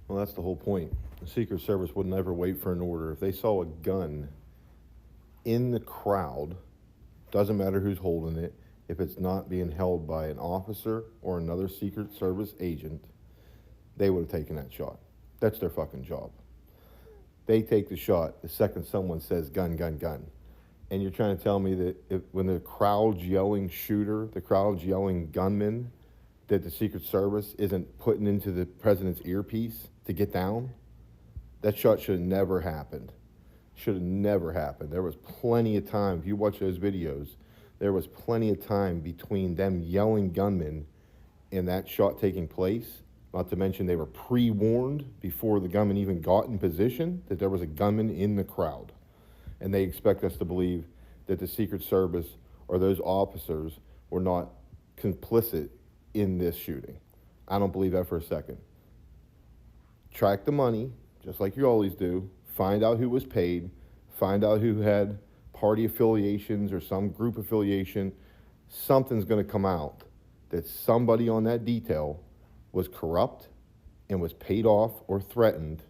Well, that's the whole point. The Secret Service would never wait for an order. If they saw a gun in the crowd, doesn't matter who's holding it, if it's not being held by an officer or another Secret Service agent, they would have taken that shot. That's their fucking job. They take the shot the second someone says gun, gun, gun. And you're trying to tell me that when the crowd's yelling shooter, the crowd's yelling gunman, that the Secret Service isn't putting into the president's earpiece to get down? That shot should have never happened. Should have never happened. There was plenty of time. If you watch those videos, there was plenty of time between them yelling gunmen and that shot taking place. Not to mention they were pre-warned before the gunman even got in position that there was a gunman in the crowd. And they expect us to believe that the Secret Service or those officers were not complicit in this shooting. I don't believe that for a second. Track the money, just like you always do. Find out who was paid. Find out who had party affiliations or some group affiliation. Something's going to come out that somebody on that detail was corrupt and was paid off or threatened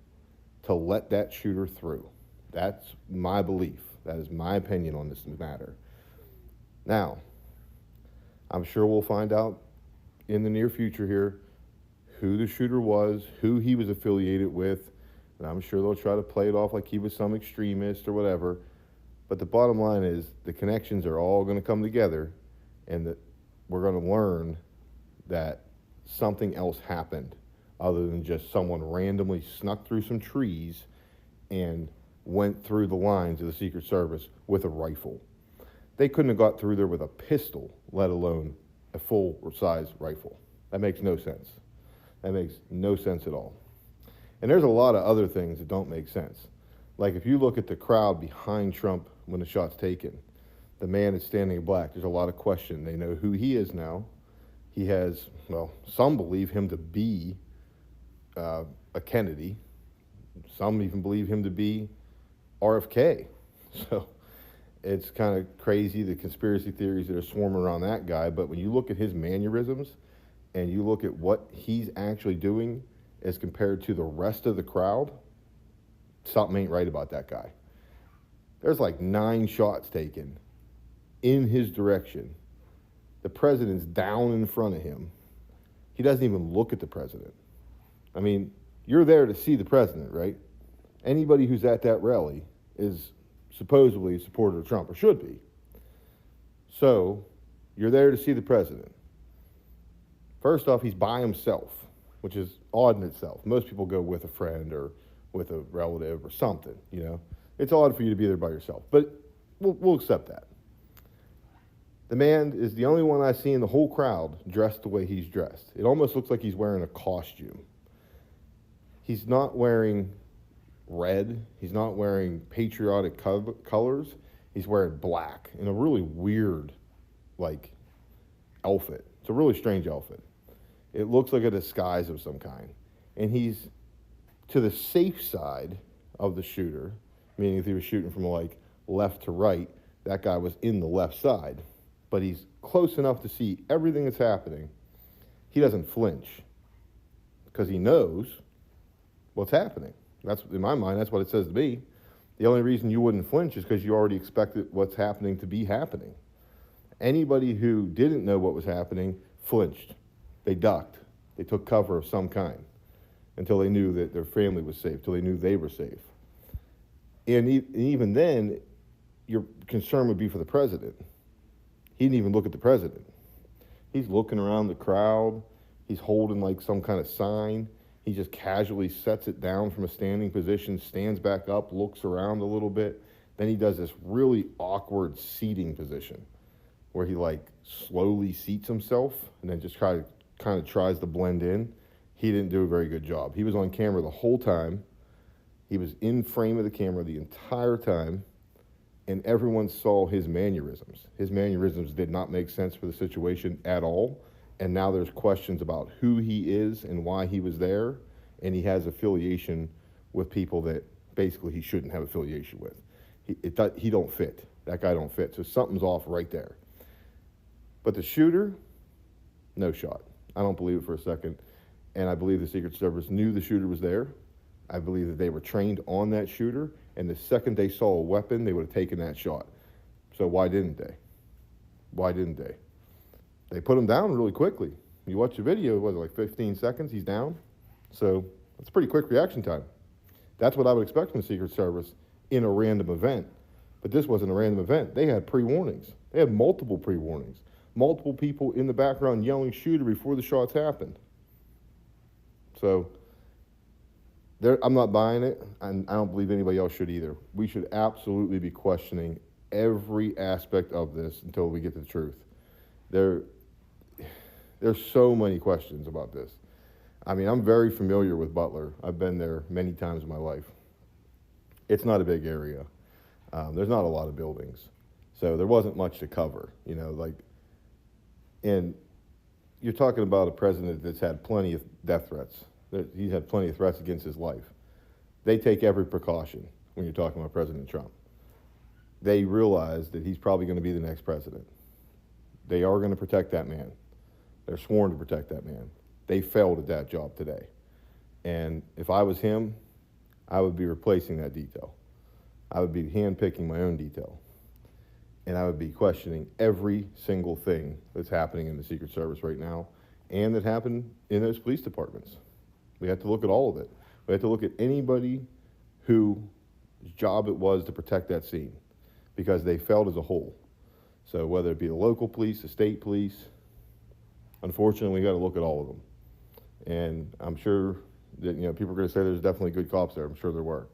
to let that shooter through. That's my belief. That is my opinion on this matter. Now, I'm sure we'll find out in the near future here who the shooter was, who he was affiliated with, and I'm sure they'll try to play it off like he was some extremist or whatever. But the bottom line is the connections are all going to come together, and that we're going to learn that something else happened other than just someone randomly snuck through some trees and went through the lines of the Secret Service with a rifle. They couldn't have got through there with a pistol, let alone a full-size rifle. That makes no sense. That makes no sense at all. And there's a lot of other things that don't make sense. Like if you look at the crowd behind Trump when the shot's taken, the man is standing in black. There's a lot of question. They know who he is now. He has, well, some believe him to be a Kennedy. Some even believe him to be RFK. So it's kind of crazy, the conspiracy theories that are swarming around that guy. But when you look at his mannerisms and you look at what he's actually doing as compared to the rest of the crowd, something ain't right about that guy. There's like 9 shots taken in his direction. The president's down in front of him. He doesn't even look at the president. I mean, you're there to see the president, right? Anybody who's at that rally is supposedly a supporter of Trump, or should be. So, you're there to see the president. First off, he's by himself, which is odd in itself. Most people go with a friend or with a relative or something, you know. It's odd for you to be there by yourself, but we'll accept that. The man is the only one I see in the whole crowd dressed the way he's dressed. It almost looks like he's wearing a costume. He's not wearing red. He's not wearing patriotic colors. He's wearing black in a really weird, like, outfit. It's a really strange outfit. It looks like a disguise of some kind. And he's to the safe side of the shooter, meaning if he was shooting from like left to right, that guy was in the left side. But he's close enough to see everything that's happening. He doesn't flinch because he knows what's happening. That's, in my mind, that's what it says to me. The only reason you wouldn't flinch is because you already expected what's happening to be happening. Anybody who didn't know what was happening flinched. They ducked. They took cover of some kind until they knew that their family was safe, until they knew they were safe. And even then, your concern would be for the president. He didn't even look at the president. He's looking around the crowd. He's holding like some kind of sign. He just casually sets it down from a standing position, stands back up, looks around a little bit. Then he does this really awkward seating position where he like slowly seats himself and then just kind of tries to blend in. He didn't do a very good job. He was on camera the whole time. He was in frame of the camera the entire time, and everyone saw his mannerisms. His mannerisms did not make sense for the situation at all, and now there's questions about who he is and why he was there, and he has affiliation with people that basically he shouldn't have affiliation with. He don't fit. That guy don't fit, so something's off right there. But the shooter, no shot. I don't believe it for a second. And I believe the Secret Service knew the shooter was there. I believe that they were trained on that shooter, and the second they saw a weapon, they would have taken that shot. So why didn't they? Why didn't they? They put him down really quickly. You watch the video, was it like 15 seconds, he's down? So that's a pretty quick reaction time. That's what I would expect from the Secret Service in a random event. But this wasn't a random event. They had pre-warnings. They had multiple pre-warnings. Multiple people in the background yelling shooter before the shots happened. So I'm not buying it, and I don't believe anybody else should either. We should absolutely be questioning every aspect of this until we get to the truth. There's so many questions about this. I mean, I'm very familiar with Butler. I've been there many times in my life. It's not a big area. There's not a lot of buildings. So there wasn't much to cover, and you're talking about a president that's had plenty of death threats. He's had plenty of threats against his life. They take every precaution when you're talking about President Trump. They realize that he's probably going to be the next president. They are going to protect that man. They're sworn to protect that man. They failed at that job today. And if I was him, I would be replacing that detail. I would be handpicking my own detail. And I would be questioning every single thing that's happening in the Secret Service right now and that happened in those police departments. We have to look at all of it. We have to look at anybody whose job it was to protect that scene because they failed as a whole. So whether it be the local police, the state police, unfortunately, we got to look at all of them. And I'm sure that people are going to say there's definitely good cops there. I'm sure there were,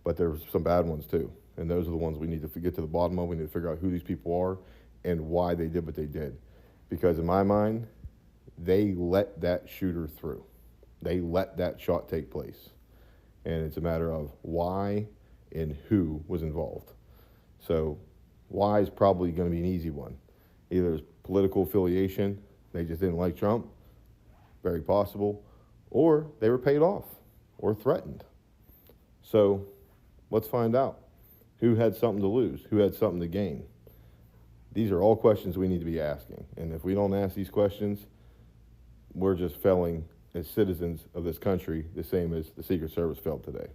but there's some bad ones too. And those are the ones we need to get to the bottom of. We need to figure out who these people are and why they did what they did. Because in my mind, they let that shooter through. They let that shot take place. And it's a matter of why and who was involved. So why is probably going to be an easy one. Either it's political affiliation, they just didn't like Trump, very possible, or they were paid off or threatened. So let's find out who had something to lose, who had something to gain. These are all questions we need to be asking. And if we don't ask these questions, we're just failing as citizens of this country, the same as the Secret Service failed today.